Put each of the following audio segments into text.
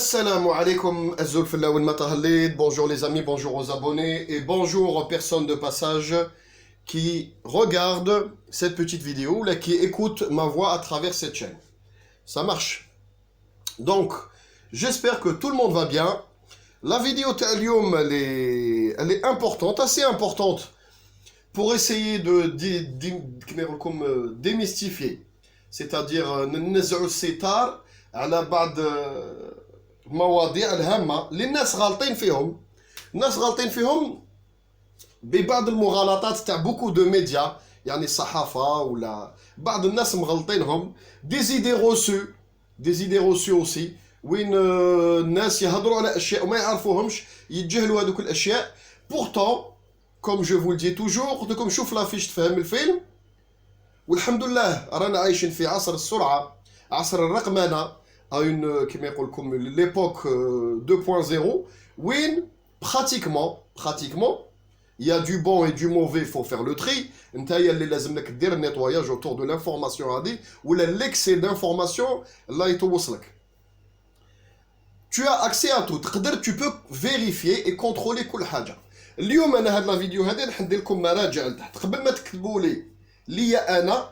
Assalamu alaikum, Azulfillah wal Matahallid. Bonjour les amis, bonjour aux abonnés et bonjour aux personnes de passage qui regardent cette petite vidéo, là, qui écoutent ma voix à travers cette chaîne. Ça marche. Donc, j'espère que tout le monde va bien. La vidéo Ta'alioum, elle est importante, assez importante, pour essayer de démystifier. C'est-à-dire, ننزعوا الستار على بعض مواضيع الهامة اللي الناس غالطين فيهم. الناس غالطين فيهم ببعض المغالطات تاع بوكو دو ميديا، يعني الصحافة ولا بعض الناس مغلطينهم دي زيدي روسو اوسي، وين الناس يهضروا على اشياء وما يعرفوهمش، يتجاهلوا هذوك الاشياء. بورتون كوم جو فو لدي توجور، قلت لكم شوف لافيش تفهم الفيلم، والحمد لله رانا عايشين في عصر السرعة، عصر الرقمنة، كما يقول لكم ليبوك 2.0، وين pratiquement il y a du bon et du mauvais, il faut faire le tri. نتايا اللي لازم لك دير النيتواياج autour de l'information هذه، ولا l'excès d'information لا يتوصلك. Tu as accès à tout، تقدر tu peux vérifier et contrôler كل حاجة. اليوم انا هاد لا فيديو هذه ندير لكم مراجع لتحت، قبل ما تكتبوا لي انا،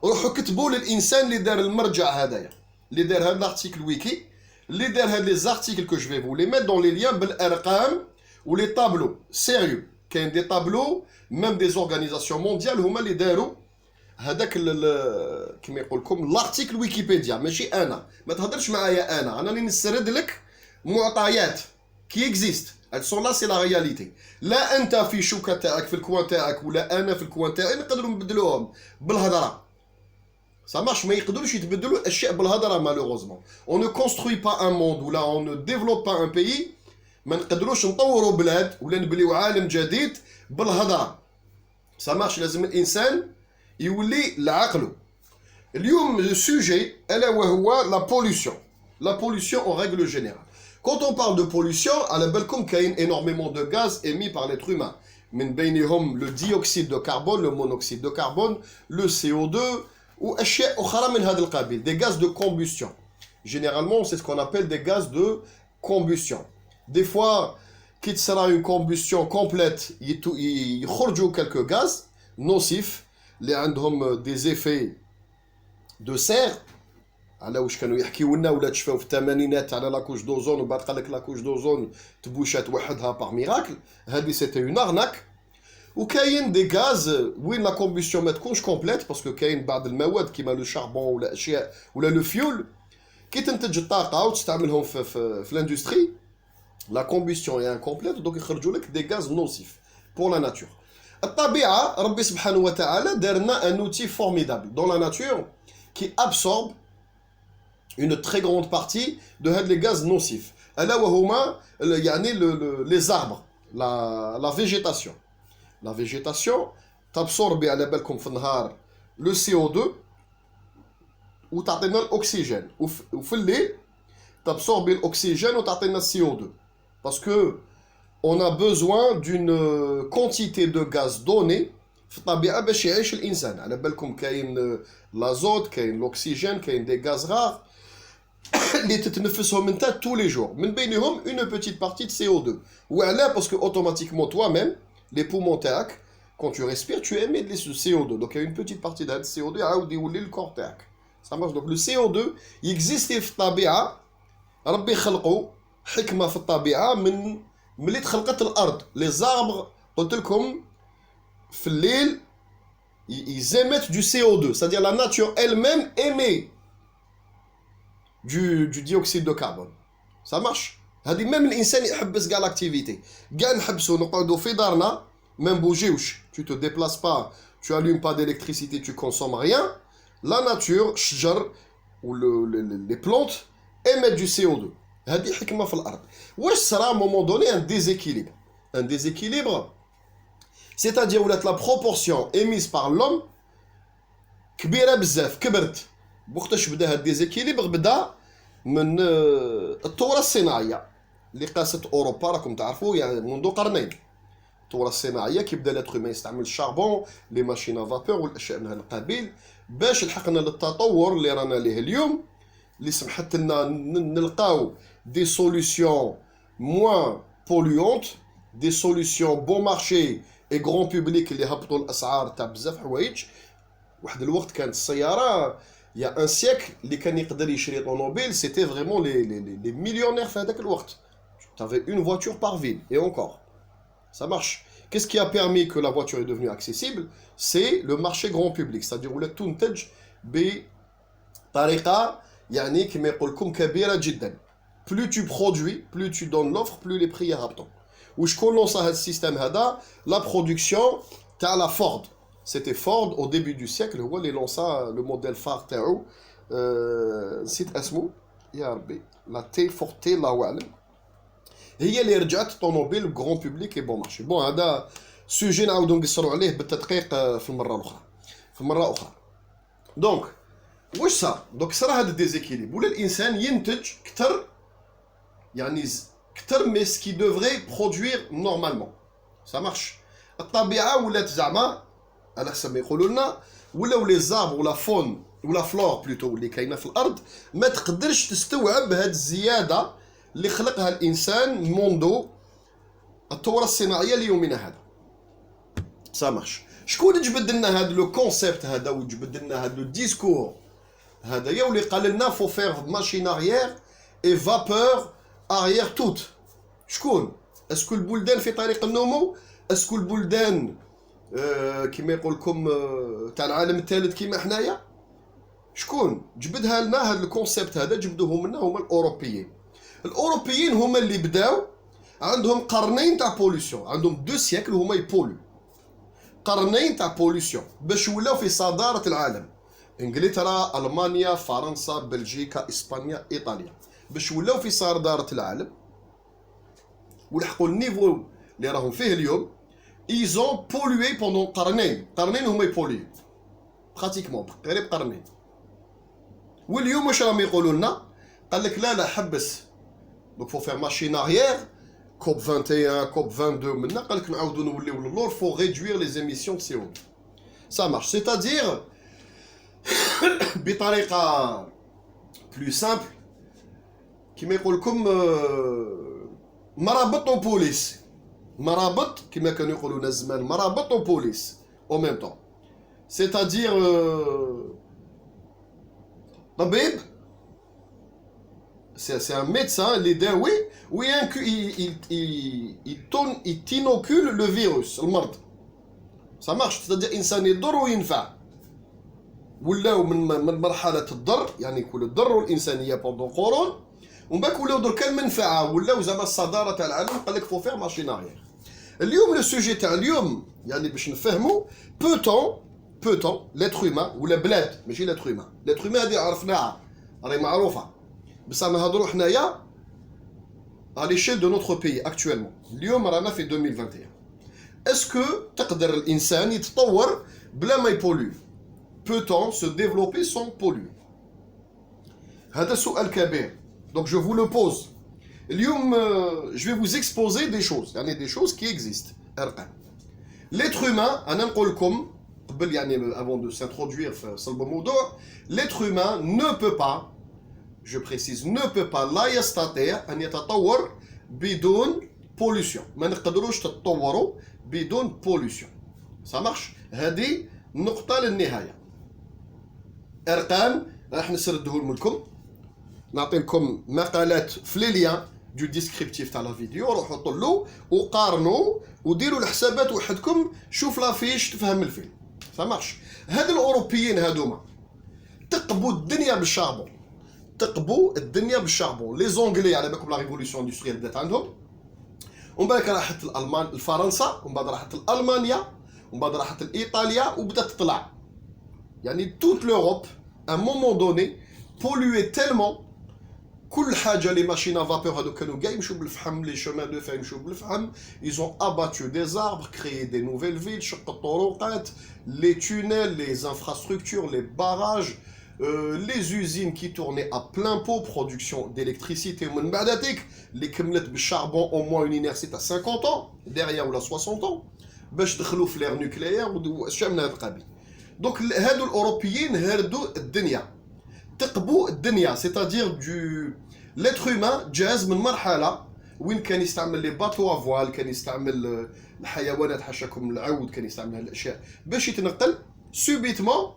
روحوا كتبوا للانسان اللي دار المرجع هذايا، اللي دار هاد لارتيكل ويكي، اللي دار هاد لي زارتيكل كو جو في فو لي ميت دون لي ليان بالارقام ولي طابلو سيريو. كاين دي طابلو ميم دي زورغانيزاسيون مونديال هما اللي داروا هذاك كيما يقول لكم لارتيكل ويكيبيديا، ماشي انا. ما تهضرش معايا انا راني نسرد لك معطيات كي اكزيست، هاد سون لا سي لا رياليتي. لا انت في شوكه تاعك في الكوان تاعك ولا انا في الكوان تاعي نقدروا نبدلوهم بالهضره. Ça marche, mais يقدروش يتبدلوا الاشياء بالهضره malheureusement. On ne construit pas un monde ou là on ne développe pas un pays. ما نقدروش نطوروا بلاد ولا نبنيو عالم جديد بالهضره. Ça marche، لازم الانسان يولي لعقله. اليوم le sujet الا وهو la pollution. La pollution en règle générale. Quand on parle de pollution, على بالكم كاين énormément de gaz émis par l'être humain. من بينهم le dioxyde de carbone, le monoxyde de carbone, le CO2 ou أشياء أخرى من هذا القبيل، des gaz de combustion. Généralement, c'est ce qu'on appelle des gaz de combustion. Des fois, qui sera une combustion complète, يخرجوا quelques gaz nocifs اللي عندهم des effets de serre. على واش كانوا يحكيوا لنا ولا تشفاو في الثمانينات على لاكوش دوزون، وبعد قال لك لاكوش دوزون تبوشات وحدها باغ ميراكل. هذه سيتي اون ارناك. وكاين دي غاز وين لا كومبوسيون ما تكونش كومبليت، باسكو كاين بعض المواد كيما لو شاربون ولا اشياء ولا لو فيول كي تنتج الطاقه وتستعملهم في الاندستري، لا كومبوسيون هي انكومبليت، دونك يخرجوا لك دي غاز نوسيف بور لا ناتور. الطبيعه ربي سبحانه وتعالى دار لنا ان اوتي فورميدابل دون لا ناتور كي ابسورب une très grande partie de هاد les gaz nocifs. الا وهما يعني les arbres, la végétation. La végétation تابسوربي على بالكم في النهار لو CO2 وتعطينا الاكسجين، وفي الليل تابسوربي الاكسجين وتعطينا CO2. Parce que on a besoin d'une quantité de gaz donnée في الطبيعه باش يعيش الانسان. على بالكم كاين لازوت، كاين الاكسجين، كاين دي غاز غار اللي تتنفسهم انت tous les jours، من بينهم une petite partie de CO2. وعلاه parce que automatiquement toi-même les poumons تاعك quand tu respires tu émets de CO2، donc il y a une petite partie de CO2 يعاود يولي الكور تاعك. ça marche. donc le CO2 يexiste في الطبيعه، ربي خلقه حكمه في الطبيعه من ملي تخلقت الارض. les arbres قلت لكم في الليل ils émettent du CO2، c'est-à-dire la nature elle-même émet du dioxyde de carbone. ça marche. هذه même الانسان يحبس كاع لاكتيفيتي، كاع نحبسوا نقعدوا في دارنا ما نبوجيوش. tu te déplaces pas, tu allumes pas d'électricité, tu consommes rien. la nature الشجر ou les plantes émettent du CO2. هذه حكمه في الارض. واش صرا à un moment donné un déséquilibre c'est-à-dire ولات la proportion émise par l'homme كبيره بزاف، كبرت. وقتاش بدا هاد الديزيكيليبر؟ بدا من الثوره الصناعيه اللي قاست اوروبا، راكم تعرفوا يعني منذ قرنين. الثوره الصناعيه كي بدا لاتر هيومان يستعمل الشاربون، لي ماشين فابور والاشياء من هذا القبيل، باش لحقنا للتطور اللي رانا ليه اليوم. اللي سمحت لنا نلقاو des solutions moins polluantes, des solutions bon marché et grand public اللي هبطوا الاسعار تاع بزاف حوايج. واحد الوقت كانت السياره il y a un siècle اللي كان يقدر يشري طوموبيل c'était vraiment les millionnaires في هذاك الوقت. Tu avais une voiture par ville et encore ça marche. Qu'est-ce qui a permis que la voiture est devenue accessible? C'est le marché grand public, c'est-à-dire ولا تنتج بطريقه يعني كما يقول لكم كبيره جدا. Plus tu produis, plus tu donnes l'offre, plus les prix يهبطوا. وشكون لونصا هذا السيستم هذا؟ la production تاع la Ford. C'était Ford au début du siècle هو اللي لونصا le modèle phare تاعو نسيت اسمه يا ربي لا تي فورتي الله اعلم. هي اللي رجعت طوموبيل غران بوبليك اي بون مارشي. بون هذا سوجي نعاودو نقصروا عليه بالتدقيق في المره الاخرى في مره اخرى. دونك واش صار؟ دونك صرا هذا الديزيكيليب ولا الانسان ينتج كثر يعني كثر مي سكي دوفري برودوير نورمالمون. سا مارش. الطبيعه ولات زعما على حسب ما يقولوا لنا ولاو لي زارب ولا فون ولا فلور بلوتو اللي كاينه في الارض ما تقدرش تستوعب هاد الزياده اللي خلقها الانسان منذ الثوره الصناعيه ليومنا هذا. سا مارش. شكون جبد لنا هذا لو كونسيبت هذا وجبد لنا هذا لو ديسكور هذايا واللي قال لنا فو فير ماشين اريير اي فابور اريير توت؟ شكون؟ اسكو البلدان في طريق النمو؟ اسكو البلدان كيما يقول لكم تاع العالم الثالث كيما حنايا؟ شكون جبدها لنا هذا الكونسيبت هذا؟ جبدوه منا هما الاوروبيين. الاوروبيين هما اللي بداو عندهم قرنين تاع بوليسيون، عندهم دو سيكل هما يبولو قرنين تاع بوليسيون باش ولاو في صداره العالم. انجلترا، المانيا، فرنسا، بلجيكا، اسبانيا، ايطاليا باش ولاو في صداره العالم ولحقوا النيفو اللي راهم فيه اليوم. ils ont pollué pendant قرنين هما يبوليو براتيكمون قريب قرنين. واليوم واش راهم يقولوا لنا؟ قال لك لا حبس دونك فو فير ماشين اريير كوب 21 كوب 22 منا قال لك نعاودوا نوليو للور فو ريدوير لي زيميسيون دو CO2. سا مارش سيتادير بطريقه بلو سامبل كيما يقول لكم مرابط وبوليس مرابط كما كانوا يقولوا لنا زمان مرابط وبوليس او ميم طون. سيتادير طبيب c'est un médecin اللي داوي il t'inocule le virus المرض. ça marche. c'est-à-dire انسان يضر وينفع. ولاو من مرحله الضر يعني كل الضر والانسانيه بوندون قرون ومن بعد ولاو دركا المنفعه ولاو زعما الصداره تاع العالم قال لك فو فير ماشين اريير. اليوم لو سوجي تاع اليوم يعني باش نفهموا بوتون ليتر هيومان ولا بلاد ماشي ليتر هيومان. ليتر هيومان هذه عرفناها راهي معروفه بصح نهضروا حنايا à l'échelle de notre pays actuellement. اليوم رانا في 2021. اسكو تقدر الانسان يتطور بلا ما يبولي؟ peut-on se développer sans polluer؟ هذا سؤال كبير. donc je vous le pose. اليوم je vais vous exposer des choses يعني des choses qui existent. ارقام. l'être humain انا نقول لكم قبل يعني avant de s'introduire في صلب الموضوع l'être humain ne peut pas je précise ne peut pas لا يستطيع أن يتطور بدون pollution. ما نقدروش تتطوروا بدون pollution. ça marche. هذه نقطة للنهاية. أرقام راح نسردهم لكم نعطي لكم مقالات في لي ليان دو ديسكريبتيف تاع لا فيديو روحوا طلوا وقارنوا وديروا الحسابات وحدكم شوف لافيش تفهم الفيلم. ça marche. هاد الأوروبيين هادوما تقبوا الدنيا بالشابون تقبوا الدنيا بالشابون. لي زونغلي على بالكم لا ريفوليسيون اندستريال بدات عندهم ومن بعد راحت الالمان الفرنسا ومن بعد راحت الالمانيا ومن بعد راحت الايطاليا وبدات تطلع يعني توت لوروب ا مومون دوني بولوي تيلمون. كل حاجه لي ماشينا فابور هادو كانوا كاع يمشوا بالفحم لي شومان دو فا يمشوا بالفحم. ils ont abattu des arbres créé des nouvelles villes شق الطرقات les tunnels les infrastructures les barrages les usines qui tournaient à plein pot, production d'électricité, les كملت بالcharbon au moins une inertie à 50 ans, derrière ou la 60 ans, باش دخلوا في l'ère nucléaire ou شيء من هذا القبيل. donc هادو الأوروبيين هردوا الدنيا تقبوا الدنيا c'est-à-dire l'être humain جاز من مرحله وين كان يستعمل لي باتو افوال كان يستعمل الحيوانات حاشاكم العود كان يستعمل هذه الاشياء باش يتنقل سوبيتمون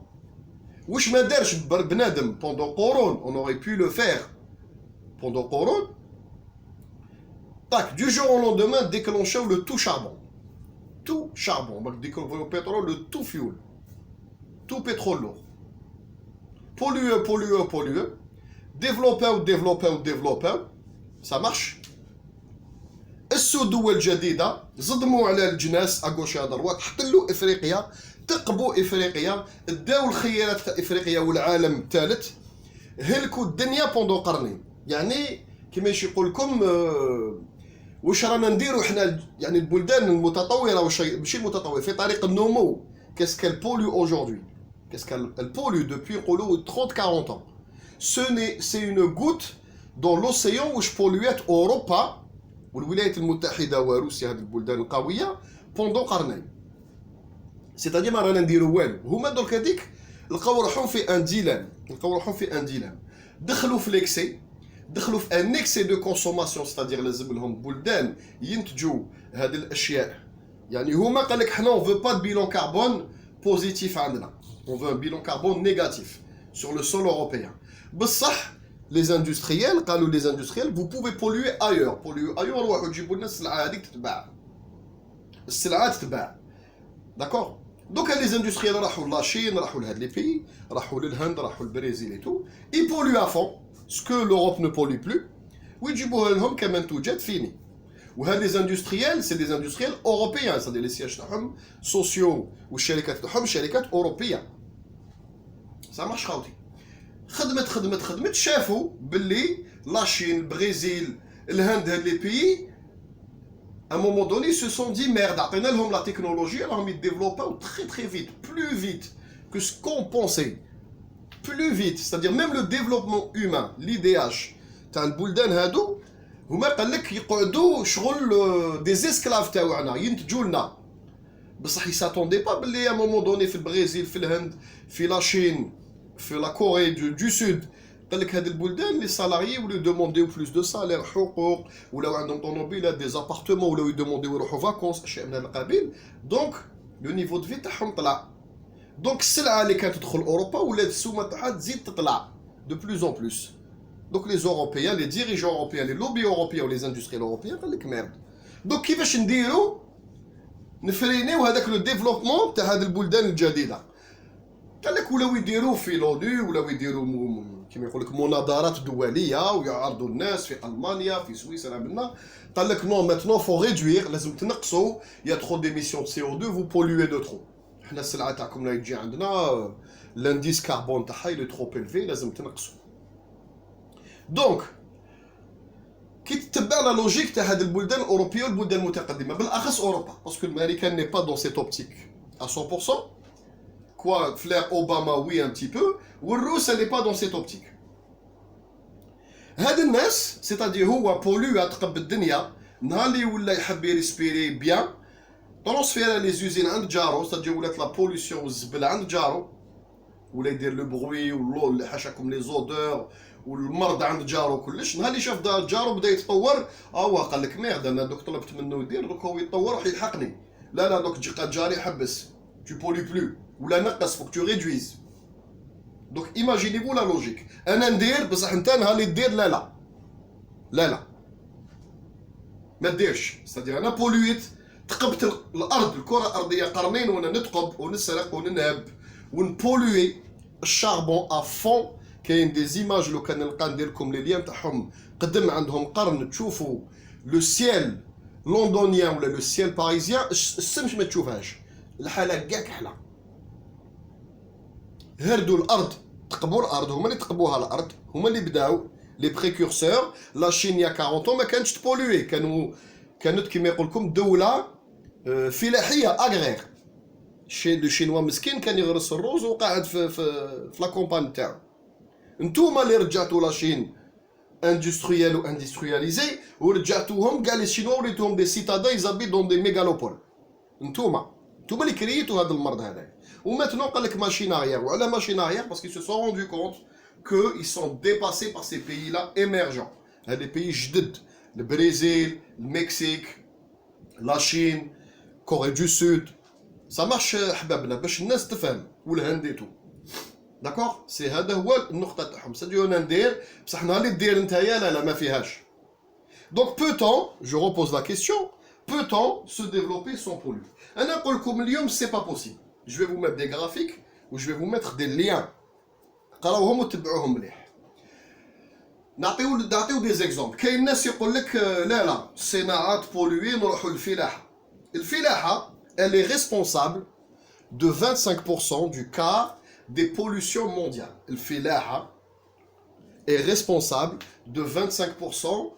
واش ما دارش بنادم بوندون قرون on aurait pu le faire pendant قرون tac du jour au lendemain déclencher le tout charbon donc déclencher le pétrole le tout fuel tout pétrole lourd polluer développer ça marche السدوة الجديدة صدموا على الجناس اغوش هذا الوقت احتلوا افريقيا تقبوا افريقيا داو الخيارات تاع افريقيا والعالم الثالث هلكوا الدنيا بوندو قرنين يعني كما يقول لكم واش رانا نديروا حنا يعني البلدان المتطوره واش ماشي المتطوره في طريق النمو كاسكال بوليو اوجوردي كاسكال البوليو دوبوي نقولوا 30 40 ans c'est une goutte dans l'océan واش بوليوات اوروبا والولايات المتحده وروسيا هذه البلدان القويه بوندون قرنين c'est-à-dire ما رانا نديروا والو هما درك هذيك لقاو روحهم في ان ديلام دخلوا في ليكسي دخلوا في ان اكسي دو كونسوماسيون c'est-à-dire لازم لهم بلدان ينتجوا هذه الاشياء يعني هما قال لك حنا اون فو با دو بيلون كربون بوزيتيف عندنا اون فو ان بيلون كربون نيجاتيف sur le sol européen بصح les industriels قالوا les industriels vous pouvez polluer ailleurs روحوا تجيبوا لنا السلعه هذيك تتباع السلعات تتباع داكور دوكا لي اندستريال راحوا لاشين راحوا لهاد لي بي راحوا للهند راحوا للبرازيل اي تو اي بوليو افون سكو لوروب نو بولي بلو ويجيبوها لهم كمنتوجات فيني وهاد لي اندستريال سي لي اندستريال اوروبيان سادي لي سياج تاعهم سوسيو والشركات تاعهم شركات اوروبيه سا مارش خاوتي خدمت شافوا باللي لاشين البرازيل الهند هاد لي بي à un moment donné, ils se sont dit merde, عطينا لهم la technologie, alors ils développent très vite, plus vite que ce qu'on pensait. Plus vite, c'est-à-dire même le développement humain, l'IDH, تاع البلدان هادو هما قال لك يقعدوا شغل دي اسكلاف تاعنا ينتجوا لنا بصح يساتوندي با باللي à un moment donné في البرازيل في الهند في لاشين في لا كوري دو سود قال لك هاد البلدان لي سالاريي ولاو دومونديو بلوس دو سالير حقوق ولاو عندهم طوموبيلات دي زابارتمون ولاو يدومونديو يروحوا فاكونس اشياء من هذا القبيل دونك لو نيفو دو في تاعهم طلع دونك السلعه اللي كانت تدخل اوروبا ولات السومه تاعها تزيد تطلع دو بلوس اون بلوس دونك لي اوروبيان لي ديريجون اوروبيان لي لوبي اوروبيان ولي اندستريال اوروبيان قال لك ميرد دونك كيفاش نديرو نفرينيو هذاك لو ديفلوبمون تاع هذه البلدان الجديده قال لك ولاو يديروا في لونو ولاو يديروا كما يقول لك مناظرات دوليه ويعرضوا الناس في المانيا في سويسرا منا قال لك نو ماتنون فو ريدوير لازم تنقصوا يا ترو ديميسيون سي او 2 فو بولوي دو ترو حنا السلعه تاعكم لا تجي عندنا لانديس كربون تاعها لو ترو بيلفي لازم تنقصوا دونك كي تتبع لا لوجيك تاع هاد البلدان الاوروبيه والبلدان المتقدمه بالاخص اوروبا باسكو الامريكان ني با دون سيت اوبتيك à 100%. Quoi, Flair Obama, oui, un petit peu. Ou le russe, elle n'est pas dans cette optique. هاد الناس, c'est-à-dire هو pollue أتقب الدنيا, نهالي ولا يحب يريسبيري بيان, ترانسفيرا لي زوزين عند جارو, c'est-à-dire ولات لا بوليسيون والزبل عند جارو, ولا يدير لو بروي واللو اللي حاشاكم لي زودور والمرض عند جارو كلش, نهالي شاف دار جارو بدا يتطور, قال لك ميرد انا دوك طلبت منه يدير, دوك هو يتطور راح يلحقني, لا دوك تجي قاد جاري حبس, tu pollues plus. Ou la نقص, faut que tu réduises. Donc imaginez-vous la logique. انا ندير بصح انت نهالي دير لا ما ديرش, c'est-à-dire انا بولويت تقبت الارض الكره الارضيه قرنين وانا نتقب ونسرق وننهب ونبولوي الشاربون ا فون. كاين دي زيماج لو كان نلقى ندير لكم لي ليام تاعهم قدم عندهم قرن تشوفوا لو سيل لوندونيان ولا لو سيل باريزيان, الشمس ما تشوفهاش, الحاله كاع كحله. هردوا الارض, تقبوا الارض, هما اللي تقبوها الارض, هما اللي بداو لي بريكورسور. لا شين يا 40 ما كانتش تبولوي, كانت كيما يقول لكم دوله فلاحيه اغرير. لو شينوا مسكين كان يغرس الروز وقاعد في لا كومبان تاعو. نتوما اللي رجعتوا لا شين اندستريال واندسترياليزي ورجعتوهم كاع لي شينوا وليتوهم دي سيتادان يزابي دون دي ميغالوبول. نتوما اللي كريتو هذا المرض هذا. وماتنو قال لك ماشين اغيير, وعلى ماشين اغيير باسكو سو سون روندو كونت qu'ils sont dépassés par ces pays-là émergents. Les pays جدد, le Brésil, le Mexique, la Chine, Corée du Sud. Ça marche حبابنا باش الناس تفهم والهند et tout. D'accord? C'est هذا هو النقطة تاعهم. C'est-à-dire أنا ندير بصح نهار اللي دير نتايا لا ما فيهاش. Donc peut-on, je repose la question, peut-on se développer sans polluer? أنا نقول لكم اليوم c'est pas possible. Je vais vous mettre des graphiques ou je vais vous mettre des liens. قراوهم وتبعوهم مليح. نعطيو des exemples. كاين ناس يقول لك لا الصناعات polluées نروحوا للفلاحة. الفلاحة elle est responsable de 25% du quart des pollutions mondiales. الفلاحة est responsable de 25%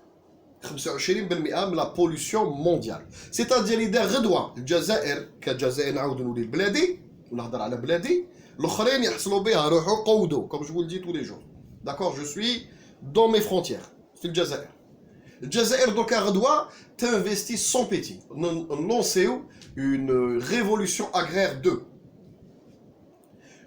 25% من la pollution mondiale. C'est-à-dire إذا غدوة الجزائر كجزائر نعاود نولي لبلادي ونهضر على بلادي الاخرين يحصلوا بها روحوا قودوا comme je vous le dis tous les jours. D'accord, je suis dans mes frontières في الجزائر. الجزائر دوكا غدوة تنفستي sans péti. نلونسيو une révolution agraire 2.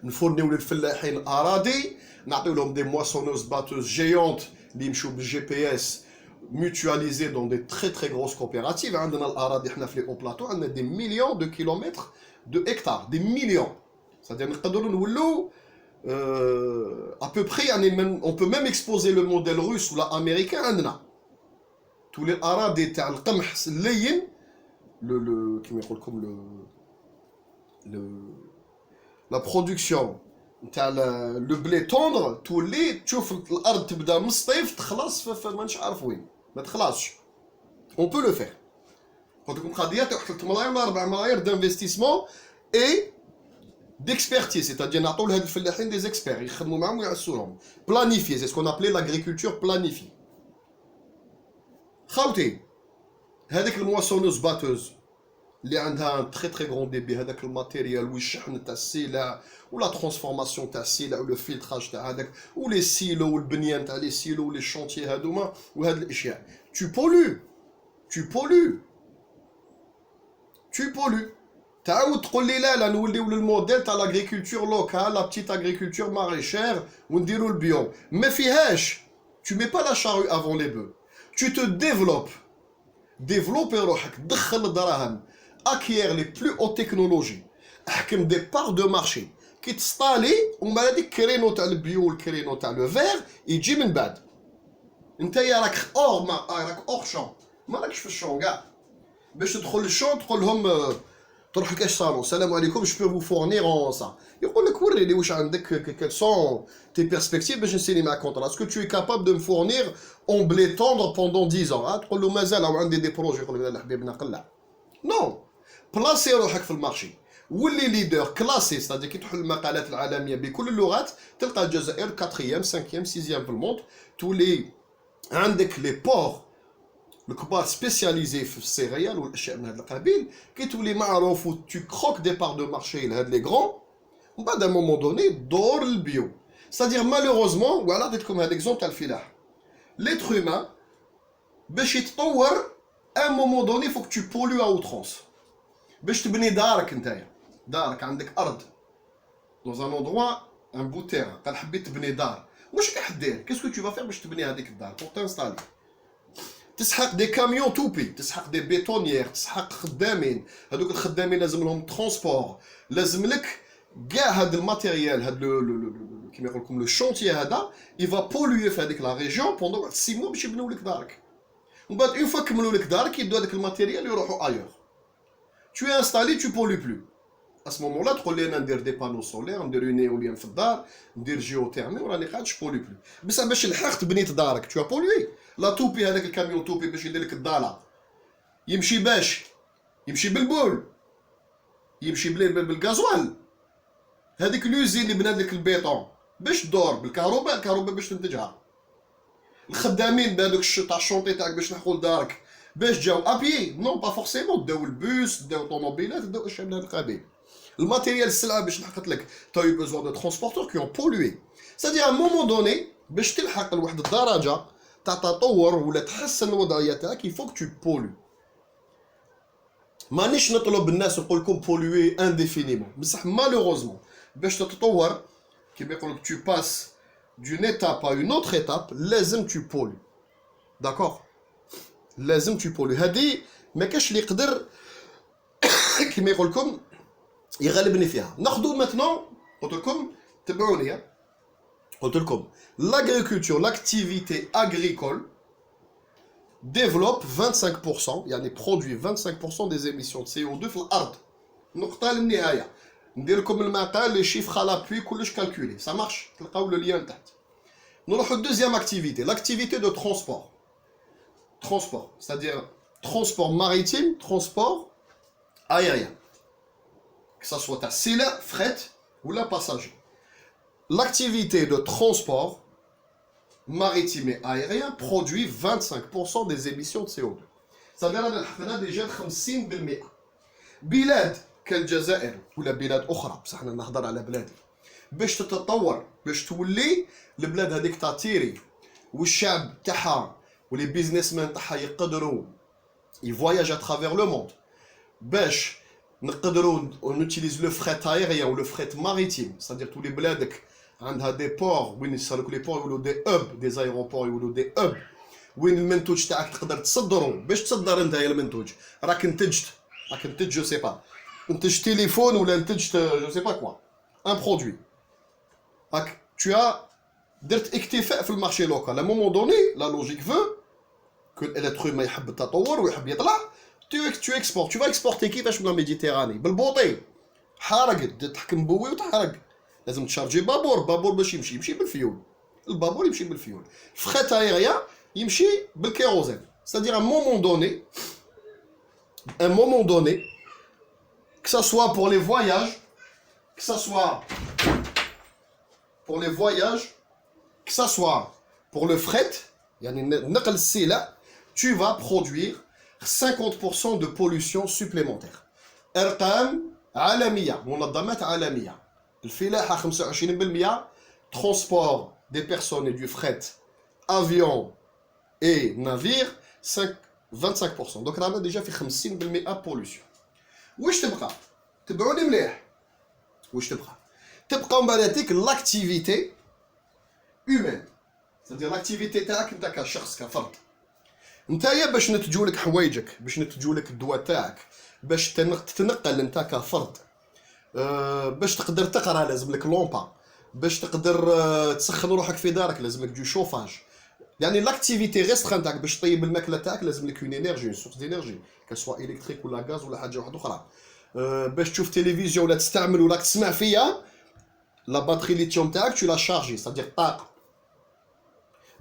نفورنيو للفلاحين الاراضي نعطيو لهم des moissonneuses batteuses géantes اللي يمشوا بالجي بي اس mutualisés dans des très très grosses coopératives. عندنا الأراضي حنا في les hauts plateaux عندنا des millions de kilomètres de hectares, des millions. C'est-à-dire نقدروا نولوا à peu près يعني on peut même exposer le modèle russe ou l'américain عندنا. tous les الأراضي تاع القمح اللين كيما يقول لكم la production تاع لو بلي طوندر تولي تشوف الارض تبدا من الصيف تخلص في مانيش عارف وين ما تخلصش. اون بو لو فير. قلت لكم قضيه تاع 3 ملاير ولا 4 ملاير دانفستيسمون اي ديكسبيرتيز. سيتادير نعطوا لهاد الفلاحين دي زيكسبير يخدموا معاهم ويعسوهم. بلانيفي سي سكون ابلي لاغريكولتور بلانيفي. خاوتي هذيك المواسونوز باتوز اللي عندها تري تري غرون ديبي هذاك الماتيريال والشحن تاع السلع ولا ترانسفورماسيون تاع السلع ولا فيلتراج تاع هذاك ولي سيلو والبنيان تاع لي سيلو ولي شونتيي هذوما وهاد الاشياء tu pollues تعاود تقول لي لا نوليو للموديل تاع لاغريكولتور لوكال لا بتيت اغريكولتور ماريشير ونديروا البيو ما فيهاش. tu mets pas la charrue avant les bœufs. tu te développe روحك دخل الدراهم acquiert les plus hautes technologies احكم des parts de marché كي تسطالي ومن هذيك الكرينو تاع البيو والكرينو تاع لو فير يجي من بعد. نتايا راك اور شون ما راكش في الشون كاع باش تدخل للشون تقول لهم تروح لكاش صالون السلام عليكم جو بو فورنير اون سا يقول لك وريني واش عندك كال سون تي بيرسبكتيف باش نسيني معاك كونطرا اسكو تو اي كابابل دو مفورنير اون بلي طوندر بوندون 10 ans تقول له مازال عندي دي بروجي يقول لك لا حبيبنا قلع نو بلاسي روحك في المارشي ولي ليدر كلاسي. ستادي كي تحل المقالات العالميه بكل اللغات تلقى الجزائر 4 5 6 في الموند. تولي عندك لي بور الكبار سبيسياليزي في السيريال والاشياء من هذا القبيل كي تولي معروف و تو كروك دي بار دو مارشي لهاد لي غران ومن بعد ا مومون دوني دور البيو. ستادير مالوروزمون وعلى عطيتكم هاد ليكزومبل تاع الفلاح ليتر هيومان باش يتطور ا مومون دوني فوك تو بولو ا اوترونس. باش تبني دارك نتايا دارك عندك ارض dans un endroit un bout de terrain قال حبيت تبني دار واش راح دير كيسكو تو فا باش تبني هذيك الدار بور تانستالي. تسحق دي كاميون توبي تسحق دي بيتونيير تسحق خدامين هذوك الخدامين لازم لهم ترونسبور لازم لك كاع هاد الماتيريال هاد كيما يقول لكم لو شونتيي هذا يفا بولوي في هذيك لا ريجيون بوندون واحد 6 موا باش يبنيو لك دارك ومن بعد اون فوا كملوا لك دارك يدوا هذاك الماتيريال يروحوا ايور. tu es installé tu pollues plus. à ce moment là تقول لي انا ندير دي بانو سولير ندير اون ايوليان في الدار ندير جيوتيرمي وراني قاعد بولي بلو بصح باش لحقت بنيت دارك تو بولوي. لا توبي هذاك الكاميون توبي باش يدير لك الداله يمشي باش يمشي بالبول يمشي بالغازوال هذيك لوزين اللي بنات لك البيطون باش تدور بالكهرباء باش تنتجها. الخدامين بهذوك تاع الشونطي تاعك باش نحقوا لدارك باش جاو ابي نون با فورسيمون داو البوس داو طوموبيلات داو اشياء من هذا القبيل. الماتيريال السلعه باش نحقت لك تاي بوزوان دو ترونسبورتور كي اون بولوي. سادي ا مومون دوني باش تلحق لواحد الدرجه تاع تطور ولا تحسن الوضعيه تاعك يفوك تو بولو. مانيش نطلب الناس نقول لكم بولوي انديفينيمون بصح مالوغوزمون باش تتطور كيما يقول لك تو باس d'une étape à une autre étape, لازم tu pollues. D'accord? لازم tu pollues. هذه ما كاش اللي يقدر كما يقول لكم يغلبني فيها. ناخذوا maintenant قلت لكم تبعوني. قلت لكم l'agriculture, l'activité agricole développe 25%, يعني produit 25% des émissions de CO2 في الأرض. نقطة للنهاية. ندير لكم المقال لي شيفر على بوي كلش كالكولي. Ça marche. تلقاو le lien تحت. نروحوا deuxième activité, l'activité de transport. Transport, c'est-à-dire transport maritime, transport aérien. Que ça soit à سلع, fret ou la passager. L'activité de transport maritime et aérien produit 25% des émissions de CO2. C'est-à-dire أن حنا ديجا 50% بلاد كالجزائر ولا بلاد أخرى بصح حنا نهضر على بلادي باش تتطور باش تولي البلاد هذيك تطيري والشعب تاعها ولي بيزنسمان تاعها يقدروا يفواياج اترافير لو موند باش نقدروا نوتيليز لو فريت ايريان ولو فريت ماريتيم c'est-à-dire تولي بلادك عندها دي بور وين يصيروا لي بور يولوا دي اوب دي زايروبور يولوا دي اوب وين المنتوج تاعك تقدر تصدروا باش تصدر انت المنتوج راك انتجت جو سي با انتجت تليفون ولا انتجت جو سي با كوا ان برودوي راك tu as درت اكتفاء في المارشي لوكال. à un moment donné la logique veut que l'être humain يحب التطور ويحب يطلع tu exportes. tu vas exporter كيفاش من الميديتيراني بالبوطي حارق تحكم بوي وتحرق لازم تشارجي بابور باش يمشي بالفيول. البابور يمشي بالفيول. فريت ايريان يمشي بالكيروزين. c'est-à-dire à un moment donné que ça soit pour les voyages que ça soit pour le fret يعني نقل السلع tu vas produire 50% de pollution supplémentaire. ارقام عالميه منظمات عالميه الفلاحه 25% transport des personnes et du fret avion et navire 25%. donc رانا ديجا في 50% pollution. واش تبقى تبعوني مليح واش تبقى مبالاتيك l'activité humaine c'est-à-dire l'activité تاعك انت كشخص كفرد. نتايا باش نتجولك حوايجك باش نتجولك الدواء تاعك باش تتنقل انت كفرد باش تقدر تقرا لازم لك لومبا باش تقدر تسخن روحك في دارك لازم لك دو شوفاج. يعني لاكتيفيتي ريستران تاعك باش طيب الماكله تاعك لازم لك اون انرجي اون سورس دينيرجي كسوا الكتريك ولا غاز ولا حاجه واحده اخرى. باش تشوف تلفزيون ولا تستعمل ولا تسمع فيا لا باتري ليثيوم تاعك tu la charges c'est-à-dire طاقه.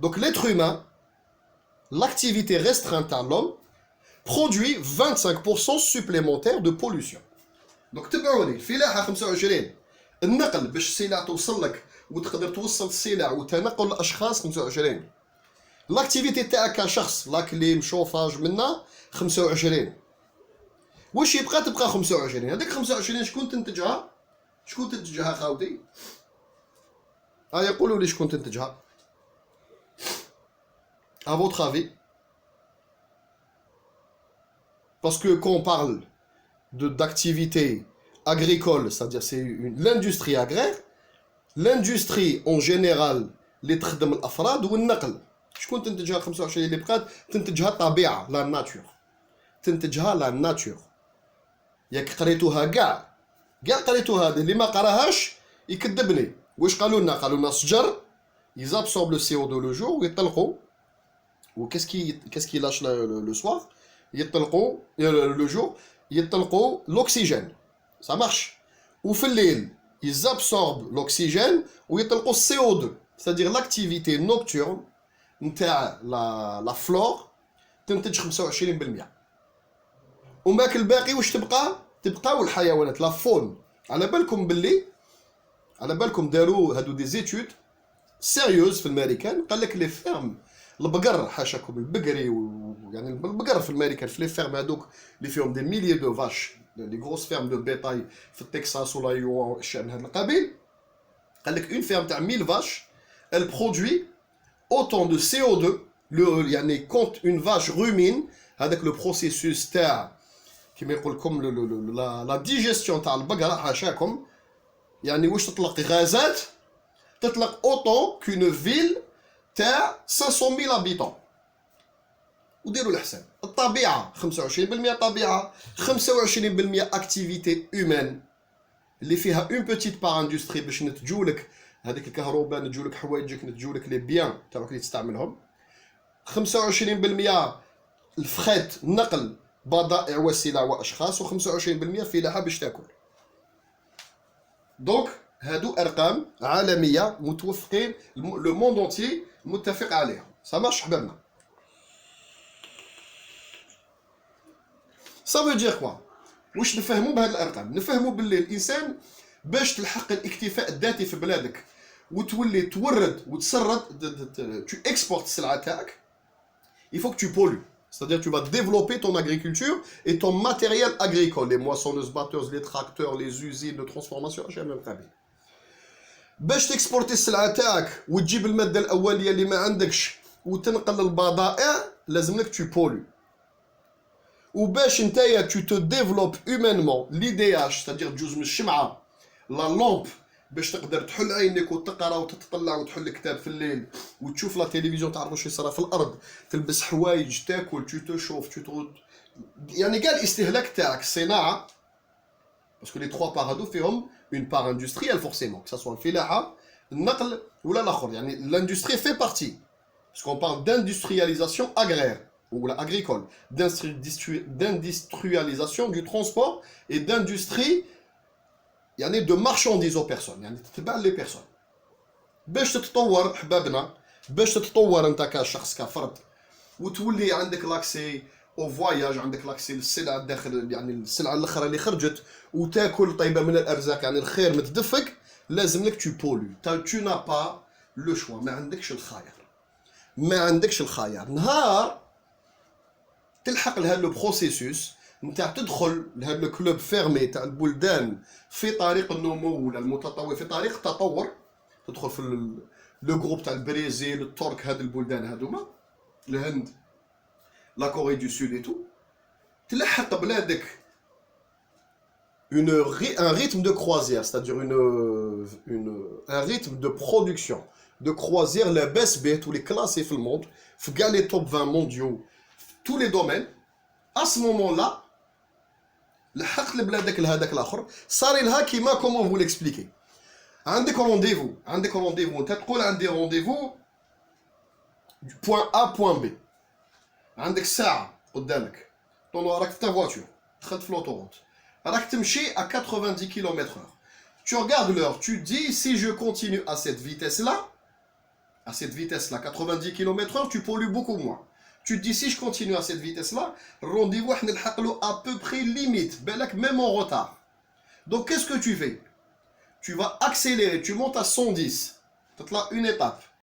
donc l'être humain l'activité restreinte à l'homme produit 25% supplémentaire de pollution. donc تبعوني الفلاحه 25 النقل باش السلع توصل لك وتقدر توصل السلع وتنقل الاشخاص 25 لاكتيفيتي تاعك كشخص لا كليم شوفاج منا 25 واش يبقى تبقى 25 هذيك 25 شكون تنتجها خاوتي يقولوا لي شكون تنتجها à votre avis parce que quand on parle d'activité agricole c'est-à-dire c'est l'industrie agraire l'industrie en général اللي تخدم الافراد والنقل شكون تنتجها 25 اللي بقات تنتجها الطبيعه لا ناتور تنتجها لا ناتور. ياك قريتوها كاع قريتوها هذه اللي ما قراهاش يكذبني. واش قالوا لنا الشجر يزابسورب لو CO2 لو جور ويطلقوا qu'est-ce qui lâche le soir يطلقوا لو جور يطلقوا l'oxygène ça marche وفي الليل ils absorbent l'oxygène ويطلقوا CO2 c'est-à-dire l'activité nocturne نتاع la flore تنتج 25% وماك الباقي واش تبقاو الحيوانات لا فون. على بالكم داروا هادو دي زيتود سيريوز في الامريكان قال لك لي فيرم البقر حاشاكم البقري يعني البقر في الامريكان في لي فيرم هذوك اللي فيهم دي ميليي دو فاش لي غروس فيرم دو بيتاي في التكساس ولا يو الشيء من هذا القبيل قال لك اون فيرم تاع 1000 فاش elle produit autant de CO2 يعني quand une vache rumine هذاك لو بروسيسوس تاع كيما يقول لكم لا ديجيستيون تاع البقره حاشاكم يعني واش تطلق غازات تطلق autant qu'une ville تاع 500 000 habitants. وديروا الحساب. الطبيعة 25% طبيعة، 25% activité humaine اللي فيها une petite part industrie باش نتجولك هذيك الكهرباء، نتجولك حوايجك، نتجولك لي بيان تاعك اللي تستعملهم. 25% الفخيت نقل بضائع وسلع واشخاص، و25% فلاحة باش تاكل. دونك هادو ارقام عالميه متوفقين، لو موند اونتي متفق عليها. سا مارش حبابنا. سا فو دير كوا؟ واش نفهموا بهاد الارقام؟ نفهموا باللي الانسان باش تلحق الاكتفاء الذاتي في بلادك وتولي تورد وتسرد tu exportes السلعه تاعك، il faut que tu pollues. C'est-à-dire que tu vas développer ton agriculture et ton matériel agricole, les moissonneuses, batteuses, les tracteurs, les usines de transformation. باش تكسبورتي السلعه تاعك وتجيب الماده الاوليه اللي ما عندكش وتنقل البضائع، لازم لك tu pollues. وباش نتايا tu te développes humainement l'idéal، c'est-à-dire تجوز من الشمعه لا لامب باش تقدر تحل عينيك وتقرا وتتطلع وتحل كتاب في الليل وتشوف لا تلفزيون تعرف واش يصرا في الارض، تلبس حوايج، تاكل، تشوف، يعني كاع الاستهلاك تاعك الصناعه. باسكو لي 3 بار هادو فيهم اون بار اندستريال فورسيمون، كسا سوا الفلاحه، النقل ولا الاخر. يعني لاندستري في بارتي باسكو on parle d'industrialisation agraire ou agricole, d'industrialisation du transport et d'industrie يعني de marchandises aux personnes، يعني تتبع لي بيرسون. باش تتطور حبابنا، باش تتطور انت كشخص كفرد وتولي عندك لاكسي او فواياج، عندك لاكسي للسلع الداخل، يعني السلعه الاخرى اللي خرجت، وتاكل طيبه من الارزاق، يعني الخير متدفق، لازم لك تو بولو. تو نا با لو شوا، ما عندكش الخيار، ما عندكش الخيار. نهار تلحق لهذا لو بروسيسوس نتاع تدخل لهذا الكلوب فيرمي تاع البلدان في طريق النمو ولا المتطور، في طريق التطور، تدخل في لو جروب تاع البرازيل، الترك، هاد البلدان هادوما، الهند، لا كوري دو سود اي تو، تلحق بلادك un rythme de croisière, c'est-à-dire un rythme de production de croisière la baisse bête ou les classés في الموند في كاع les top 20 mondiaux tous les domaines. à ce moment-là لحقت لبلادك لهذاك الاخر، صار لها كيما كومون فو ليكسبليكي. عندك رونديفو انت تقول عندي رونديفو بوين ا بوين بي، عندك ساعه قدامك، طون راك في تا فواتور، دخلت في لوطوروت، راك تمشي à 90 km/h. Tu regardes l'heure, tu dis si je continue à cette vitesse-là, 90 km/h, tu pollues beaucoup moins. Tu te dis si je continue à cette vitesse-là, rendez-vous à peu près limite, même en retard. Donc qu'est-ce que tu fais? Tu vas accélérer, tu montes à 110. C'est là une étape.